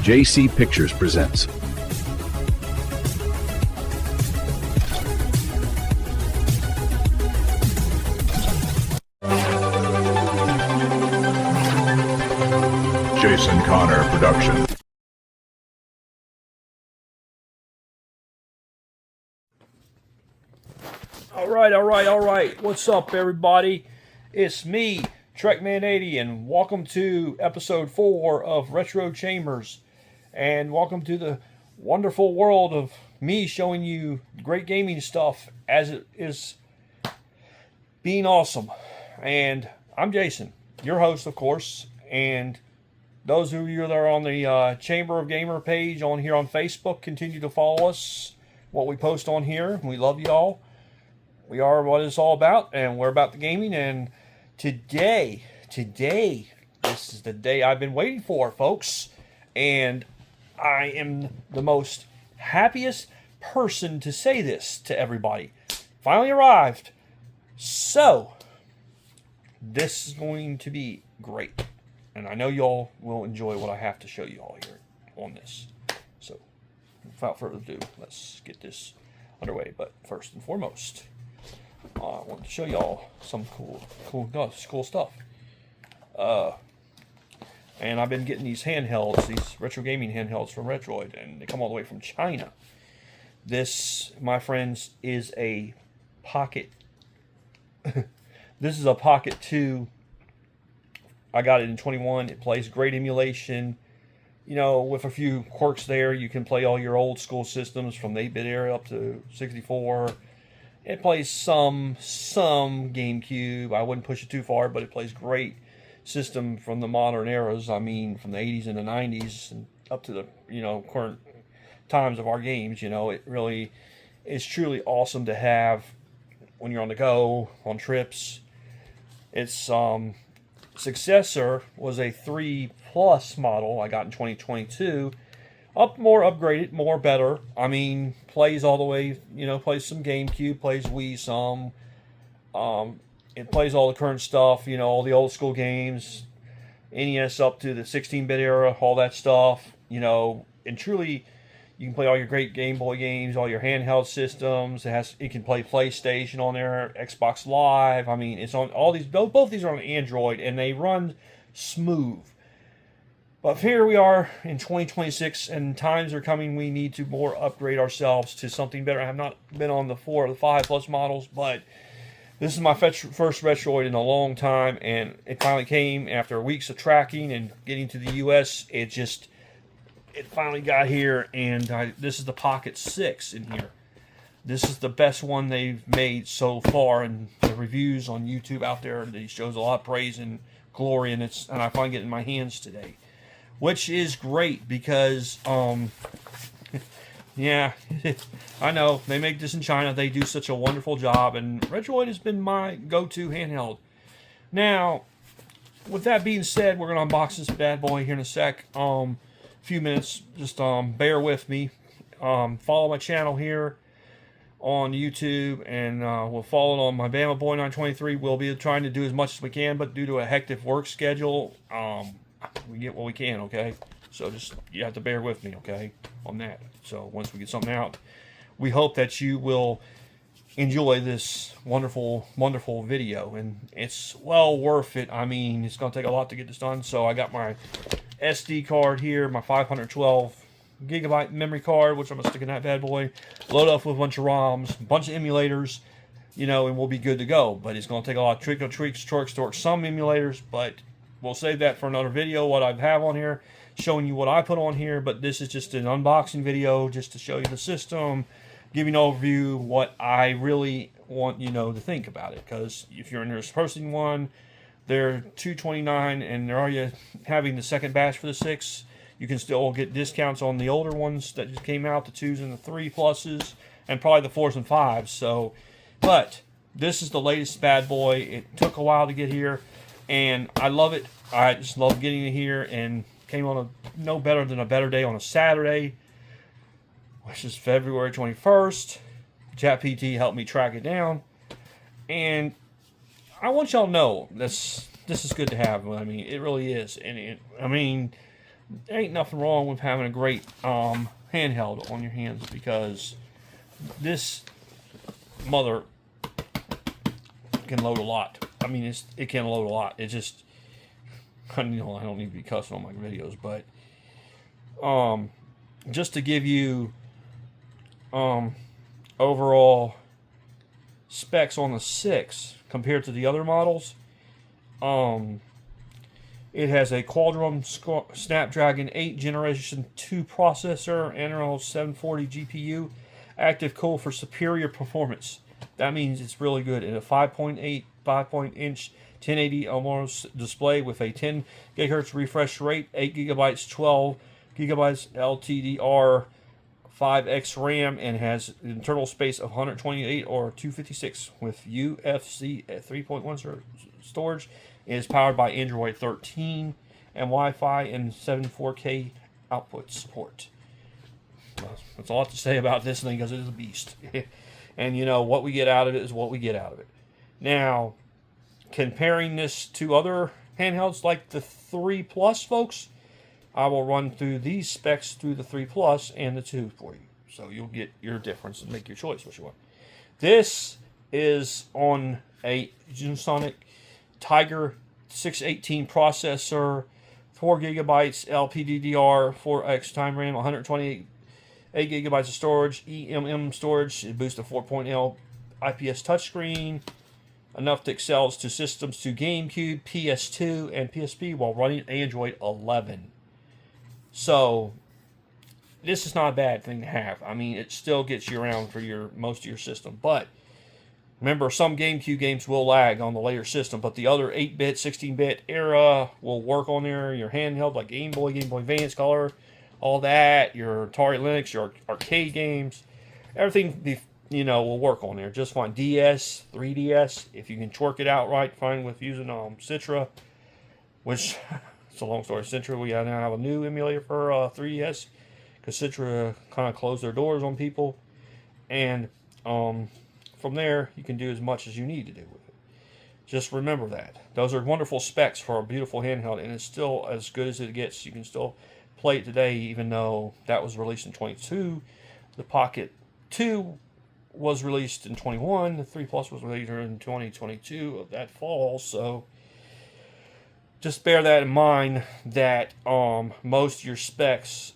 JC Pictures presents. Jason Connor Production. All right. What's up, everybody? It's me, Trekman80, and welcome to episode 4 of Retro Chambers. And welcome to the wonderful world of me showing you great gaming stuff as it is being awesome. And I'm Jason, your host, of course. And those of you that are on the Chamber of Gamer page on here on Facebook, continue to follow us, what we post on here. We love you all. We are what it's all about, and we're about the gaming. And today, this is the day I've been waiting for, folks. And I am the most happiest person to say this to everybody. Finally arrived. So, this is going to be great. And I know y'all will enjoy what I have to show you all here on this. So, without further ado, let's get this underway. But first and foremost, I want to show y'all some cool stuff. And I've been getting these handhelds, these retro gaming handhelds from Retroid, and they come all the way from China. This, my friends, is a Pocket. This is a Pocket 2. I got it in 21. It plays great emulation. You know, with a few quirks there, you can play all your old school systems from the 8-bit era up to 64. It plays some GameCube. I wouldn't push it too far, but it plays great system from the modern eras. I mean, from the 80s and the 90s and up to the, current times of our games. It really is truly awesome to have when you're on the go, on trips. Its successor was a 3 Plus model I got in 2022. More upgraded, more better. I mean, plays all the way, plays some GameCube, plays Wii some. It plays all the current stuff, all the old school games, NES up to the 16-bit era, all that stuff, and truly, you can play all your great Game Boy games, all your handheld systems. It can play PlayStation on there, Xbox Live. I mean, it's on all these. Both these are on Android, and they run smooth. But here we are in 2026, and times are coming. We need to more upgrade ourselves to something better. I have not been on the 4 or the 5 Plus models, but this is my first Retroid in a long time, and it finally came after weeks of tracking and getting to the U.S. It finally got here, and this is the Pocket 6 in here. This is the best one they've made so far, and the reviews on YouTube out there, it shows a lot of praise and glory, and I finally get it in my hands today. Which is great because, yeah, I know, they make this in China. They do such a wonderful job, and Retroid has been my go-to handheld. Now, with that being said, we're going to unbox this bad boy here in a sec. Few minutes, just bear with me. Follow my channel here on YouTube, and we'll follow it on my Bama Boy 923. We'll be trying to do as much as we can, but due to a hectic work schedule, we get what we can, okay? So you have to bear with me, okay, on that. So once we get something out, we hope that you will enjoy this wonderful, wonderful video. And it's well worth it. I mean, it's going to take a lot to get this done. So I got my SD card here, my 512 gigabyte memory card, which I'm going to stick in that bad boy. Load up with a bunch of ROMs, a bunch of emulators, and we'll be good to go. But it's going to take a lot of tweaks, torques, some emulators, but we'll save that for another video, what I have on here, showing you what I put on here. But this is just an unboxing video just to show you the system, giving an overview, what I really want to think about it. Because if you're interested in purchasing one, they're $229, and they're already having the second batch for the 6. You can still get discounts on the older ones that just came out, the 2s and the 3 Pluses, and probably the 4s and 5s. So, but this is the latest bad boy. It took a while to get here, and I love it. I just love getting it here, and came on no better than a better day on a Saturday, which is February 21st. ChatPT helped me track it down, and I want y'all to know this is good to have. I mean, it really is, and there ain't nothing wrong with having a great handheld on your hands, because this mother can load a lot. I mean, it can load a lot. It just, I don't need to be cussing on my videos, but just to give you overall specs on the 6 compared to the other models, it has a Qualcomm Snapdragon 8 Generation 2 processor, Adreno 740 GPU, active cool for superior performance. That means it's really good. And a 5.8-inch 1080 almost display with a 10 gigahertz refresh rate, 8 gigabytes, 12 gigabytes LTDR, 5x RAM, and has internal space of 128 or 256 with UFC 3.1 storage. It is powered by Android 13 and Wi-Fi and 7.4K output support. That's all I have to say about this thing, because it is a beast. And you know, what we get out of it is what we get out of it. Now, comparing this to other handhelds like the 3 Plus, folks, I will run through these specs through the 3 Plus and the 2 for you. So you'll get your difference and make your choice what you want. This is on a Unisonic Tiger 618 processor, 4 gigabytes LPDDR, 4x time RAM, 128 8 gigabytes of storage, eMM storage. It boosts a 4.0 IPS touchscreen, enough to excel to systems to GameCube, PS2, and PSP while running Android 11. So this is not a bad thing to have. I mean, it still gets you around for most of your system. But remember, some GameCube games will lag on the later system, but the other 8-bit, 16-bit era will work on there. Your handheld like Game Boy, Game Boy Advance, Color, all that, your Atari Lynx, your arcade games, everything will work on there just fine. DS, 3DS, if you can twerk it out right, fine with using Citra, which it's a long story. Citra, we now have a new emulator for 3DS, because Citra kind of closed their doors on people, and from there you can do as much as you need to do with it. Just remember that. Those are wonderful specs for a beautiful handheld, and it's still as good as it gets. You can still play it today, even though that was released in 22. The Pocket 2 was released in 21. The 3 Plus was later in 2022 of that fall. So just bear that in mind, that most of your specs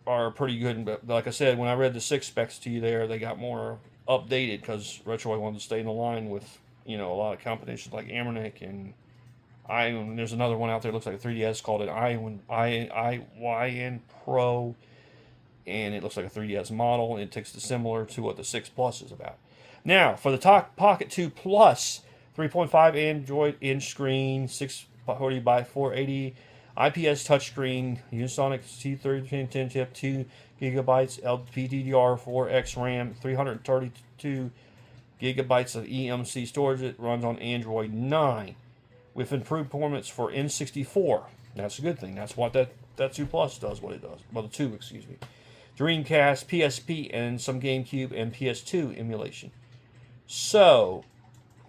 are pretty good. But like I said, when I read the 6 specs to you there, they got more updated because Retroid wanted to stay in the line with a lot of competitions like Amernic and there's another one out there, looks like a 3DS, called an IYN Pro, and it looks like a 3DS model, and it takes similar to what the 6 Plus is about. Now, for the Pocket 2 Plus, 3.5 Android inch screen, 640 by 480, IPS touchscreen, Unisonic C3010 chip, 2 gigabytes LPDDR, 4x RAM, 332 gigabytes of eMMC storage. It runs on Android 9. With improved performance for N64. That's a good thing. That's what that 2 Plus does, what it does. Well, the 2, excuse me. Dreamcast, PSP, and some GameCube and PS2 emulation. So,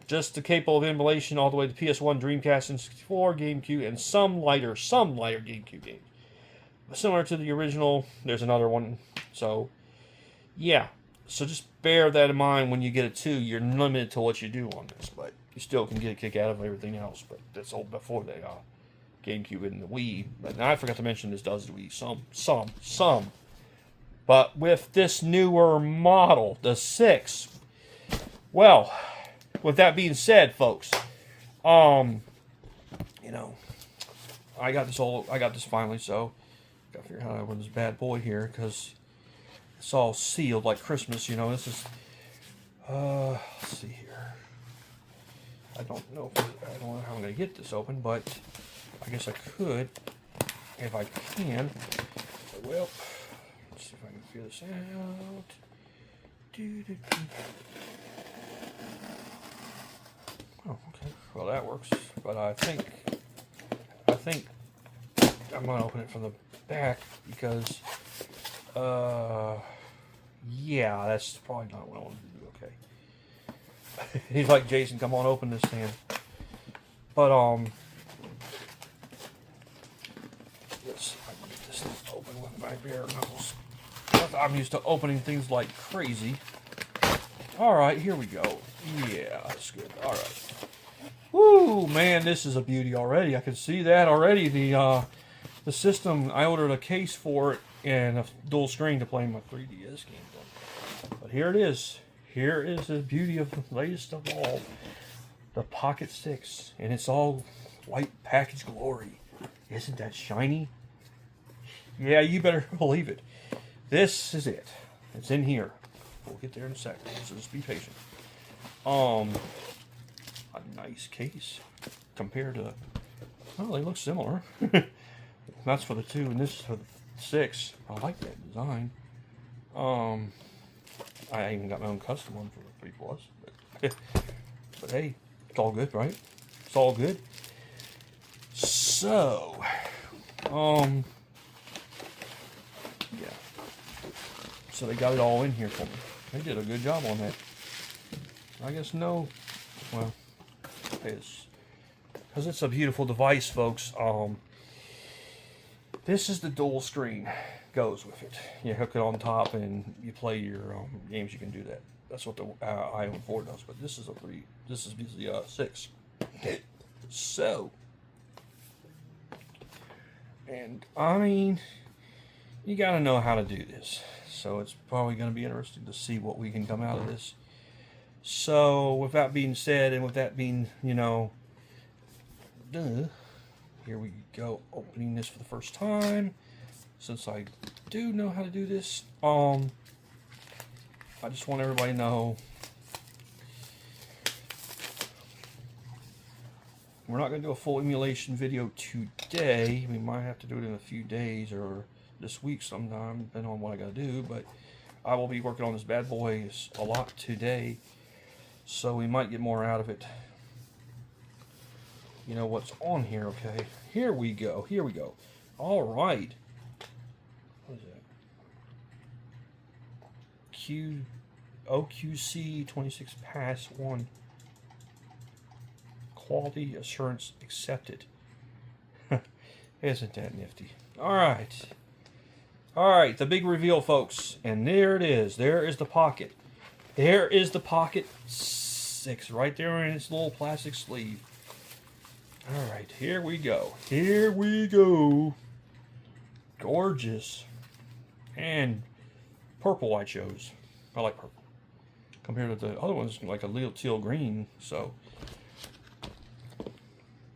just the capable of emulation all the way to PS1, Dreamcast, N64, GameCube, and some lighter GameCube games. Similar to the original, there's another one. So, yeah. So just bear that in mind when you get a 2. You're limited to what you do on this, but you still can get a kick out of everything else. But that's all before the GameCube and the Wii. But now I forgot to mention, this does the Wii. Some. But with this newer model, the 6, well, with that being said, folks, I got this finally, so gotta figure out how to open this bad boy here, because it's all sealed like Christmas, this is, let's see here. I don't know how I'm going to get this open, but I guess I could, if I can. Well, let's see if I can figure this out. Oh, okay. Well, that works, but I think I'm going to open it from the back, because, yeah, that's probably not what I want to do. Okay. He's like, Jason, come on, open this thing. But, let's see if I can my bare knuckles. I'm used to opening things like crazy. Alright, here we go. Yeah, that's good. Alright. Woo, man, this is a beauty already. I can see that already. The system, I ordered a case for it and a dual screen to play my 3DS games on. But here it is. Here is the beauty of the latest of all. The Pocket 6. And it's all white package glory. Isn't that shiny? Yeah, you better believe it. This is it. It's in here. We'll get there in a second, so just be patient. A nice case compared to, well, they look similar. That's for the 2 and this is for the 6. I like that design. I even got my own custom one for the 3 Plus. But hey, it's all good, right? It's all good. So, yeah. So they got it all in here for me. They did a good job on that. I guess no. Well, it's because it's a beautiful device, folks. This is the dual screen. Goes with it. You hook it on top and you play your games. You can do that. That's what the Ep.4 does. But this is This is the 6. So, and I mean, you got to know how to do this. So it's probably going to be interesting to see what we can come out of this. So with that being said, and with that being, here we go, opening this for the first time. Since I do know how to do this, I just want everybody to know we're not going to do a full emulation video today. We might have to do it in a few days or this week sometime, depending on what I got to do. But I will be working on this bad boy a lot today, so we might get more out of it. You know what's on here, okay? Here we go. Here we go. All right. What is that? OQC 26 Pass 1. Quality assurance accepted. Isn't that nifty? Alright. Alright, the big reveal, folks. And there it is. There is the Pocket. There is the Pocket 6 right there in its little plastic sleeve. Alright, here we go. Here we go. Gorgeous. And purple I chose. I like purple. Compared to the other ones, like a little teal green. So,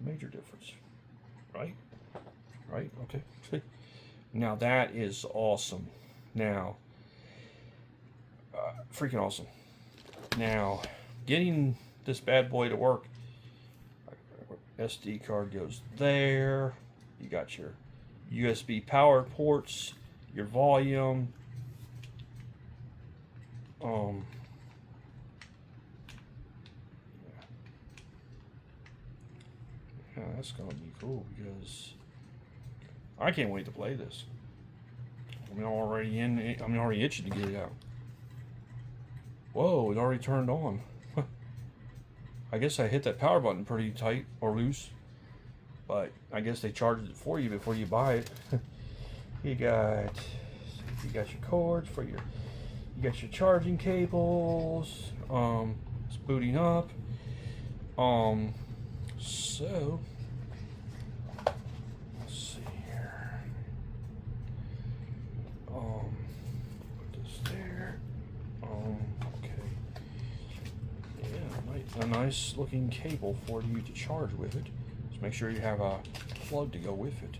major difference. Right? Right? Okay. Now that is awesome. Now, freaking awesome. Now, getting this bad boy to work. SD card goes there. You got your USB power ports, your volume. Yeah, that's gonna be cool because I can't wait to play this. I'm already I'm already itching to get it out. Whoa, it already turned on. I guess I hit that power button pretty tight or loose, but I guess they charged it for you before you buy it. you got your cords for you got your charging cables. It's booting up. So let's see here. Put this there. Okay. Yeah, a nice looking cable for you to charge with it. Just make sure you have a plug to go with it.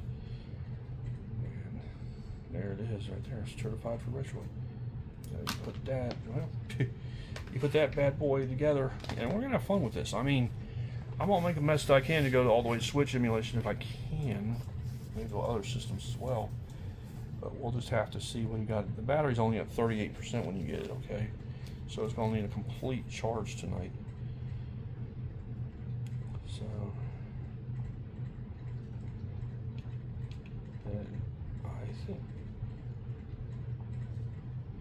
And there it is right there. It's certified for Retroid. So you put that, well, you put that bad boy together, and we're gonna have fun with this. I mean, I'm gonna make the best I can to go all the way to Switch emulation if I can. Maybe go other systems as well. But we'll just have to see what you got. The battery's only at 38% when you get it, okay? So it's gonna need a complete charge tonight. So then I think,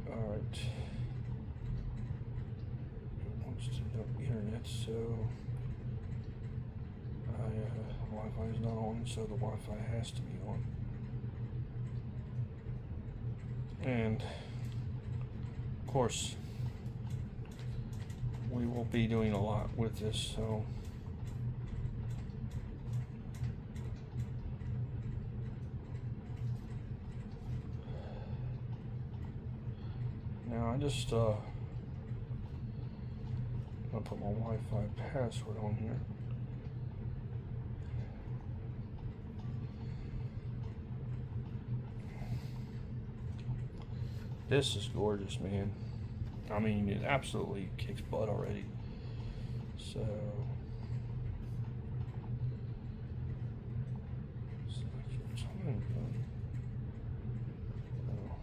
all right. It wants to know internet, so Wi-Fi is not on, so the Wi-Fi has to be on. And of course, we will be doing a lot with this, so now I just gonna put my Wi-Fi password on here. This is gorgeous, man. I mean, it absolutely kicks butt already. So, select your time button. Oh.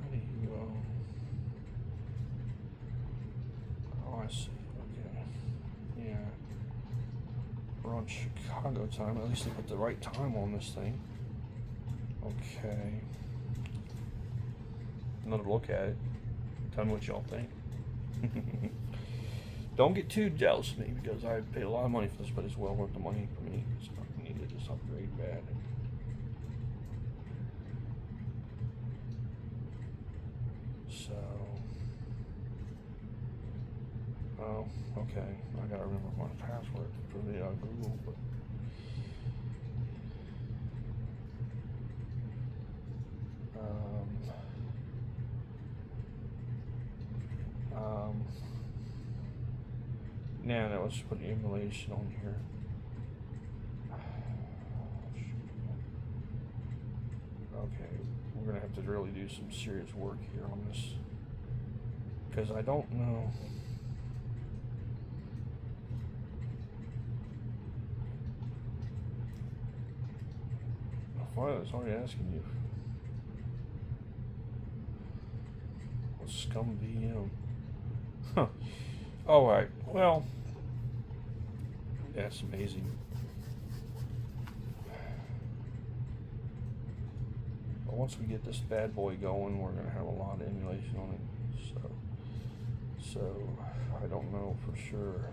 How do you, oh, I see. Okay. Yeah. We're on Chicago time. At least they put the right time on this thing. Okay. Another look at it. Tell me what y'all think. Don't get too jealous of me because I paid a lot of money for this, but it's well worth the money for me. So I needed this upgrade bad. So, oh, okay. I gotta remember my password for the Google, but. Now that was put emulation on here. Okay, we're gonna have to really do some serious work here on this because I don't know. Why is already asking you? What's scum VM? Huh. All right. Well, that's amazing. But once we get this bad boy going, we're gonna have a lot of emulation on it. So I don't know for sure.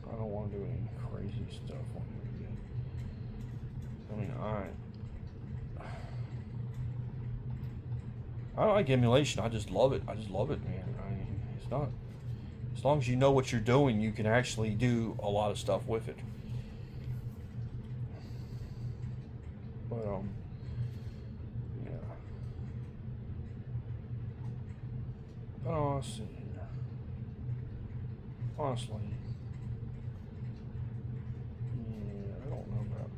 I don't want to do any crazy stuff on here yet. I mean, I like emulation. I just love it. I just love it, man. I mean, it's not. As long as you know what you're doing, you can actually do a lot of stuff with it. But yeah. Oh, let's see here. Honestly, yeah, I don't know about.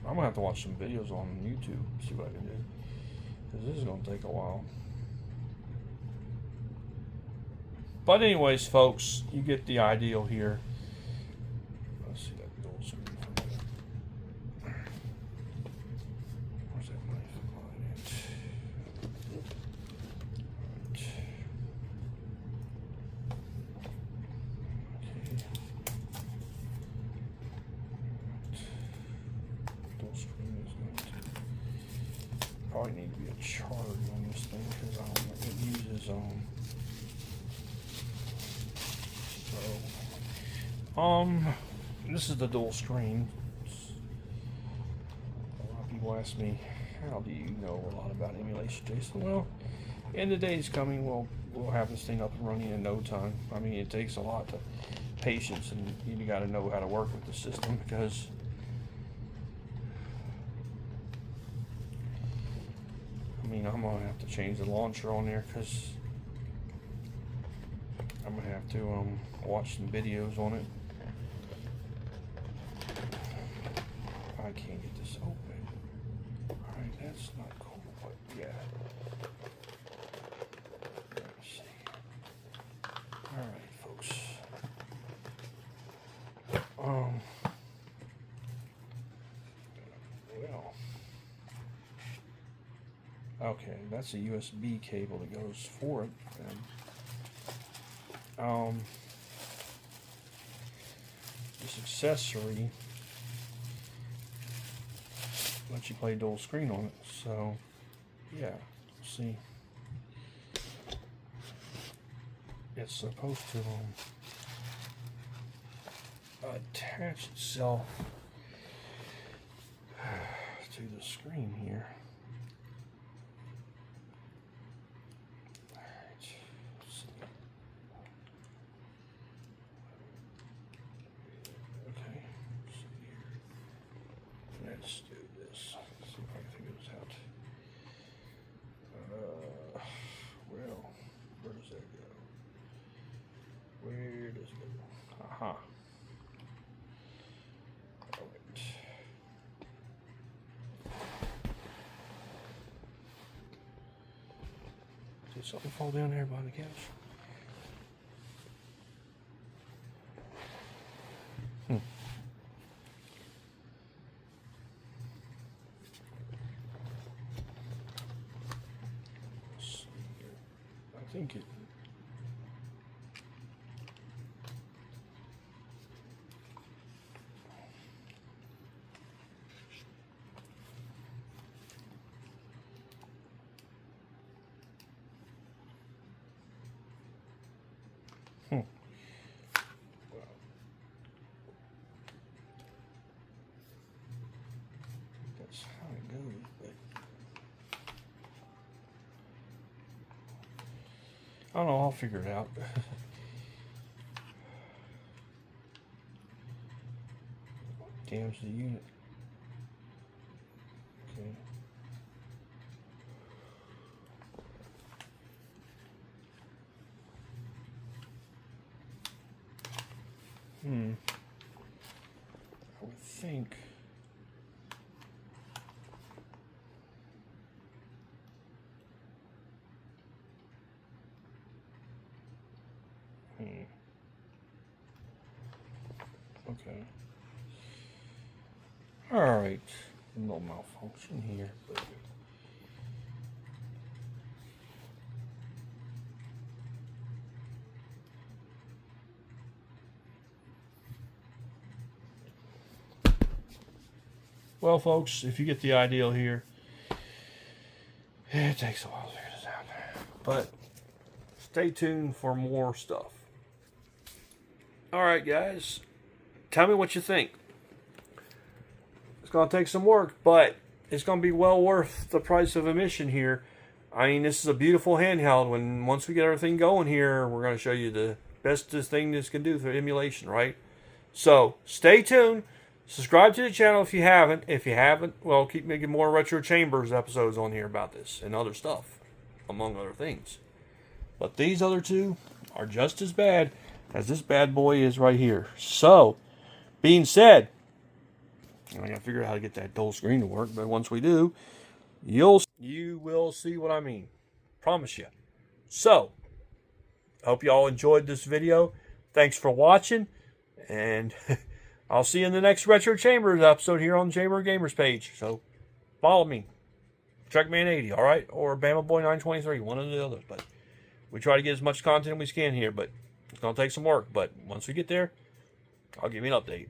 I'm gonna have to watch some videos on YouTube, see what I can do, because this is gonna take a while. But anyways, folks, you get the ideal here. Let's see that dual screen for a minute. Where's that knife line at? Probably need to be a charge on this thing because I don't know if it uses this is the dual screen. A lot of people ask me, how do you know a lot about emulation, Jason? Well, in the days coming, we'll have this thing up and running in no time. I mean, it takes a lot of patience, and you got to know how to work with the system because I mean, I'm gonna have to change the launcher on there because I'm gonna have to watch some videos on it. I can't get this open. Alright, that's not cool, but yeah. Let's see. Alright, folks. Well. Okay, that's a USB cable that goes for it. this accessory lets you play dual screen on it. So, yeah, let's see. It's supposed to attach itself to the screen here. Alright, let's see. Okay, let's see here. Let's do this. Let's see if I can figure this out. Well, where does that go? Where does it go? Aha. Alright. Did something fall down there behind the couch? Let's see here. I think it. That's how it goes, but I don't know, I'll figure it out. Damage the unit. Okay. I would think. Okay. All right. No malfunction here, but. Well, folks, if you get the idea here, it takes a while to figure this out. But stay tuned for more stuff. All right, guys. Tell me what you think. It's going to take some work, but it's going to be well worth the price of admission here. I mean, this is a beautiful handheld. Once we get everything going here, we're going to show you the bestest thing this can do for emulation, right? So, stay tuned. Subscribe to the channel if you haven't. If you haven't, well, keep making more Retro Chambers episodes on here about this and other stuff, among other things. But these other two are just as bad as this bad boy is right here. So, being said, I gotta figure out how to get that dual screen to work, but once we do, you will see what I mean. Promise you. So, hope you all enjoyed this video. Thanks for watching, and I'll see you in the next Retro Chambers episode here on the Chamber Gamers page. So, follow me. Trackman80, alright? Or Bama Boy 923, one of the others. But we try to get as much content as we can here, but it's going to take some work. But once we get there, I'll give you an update.